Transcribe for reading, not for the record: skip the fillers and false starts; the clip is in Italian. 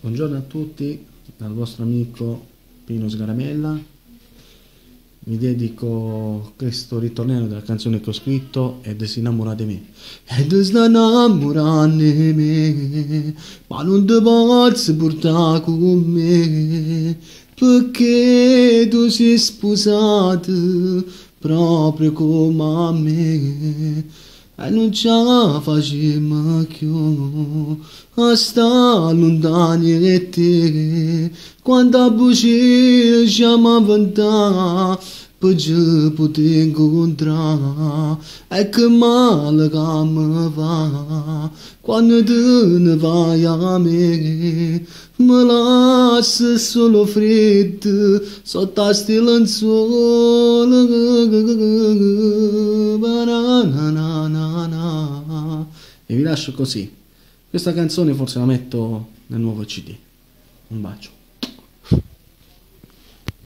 Buongiorno a tutti, dal vostro amico Pino Sgaramella. Vi dedico questo ritornello della canzone che ho scritto ed si innamora di me. Ed si innamora di me, ma non ti posso portare con me, perché tu sei sposato proprio come a me. E non ce la facciamo più a sta lontani da te. Quanta bugia siamo avventata per ci poter incontrare. E che male che mi fa quando te ne vai a me. Mi lasci solo freddo sotto a sti lenzuola. E vi lascio così. Questa canzone forse la metto nel nuovo CD. Un bacio.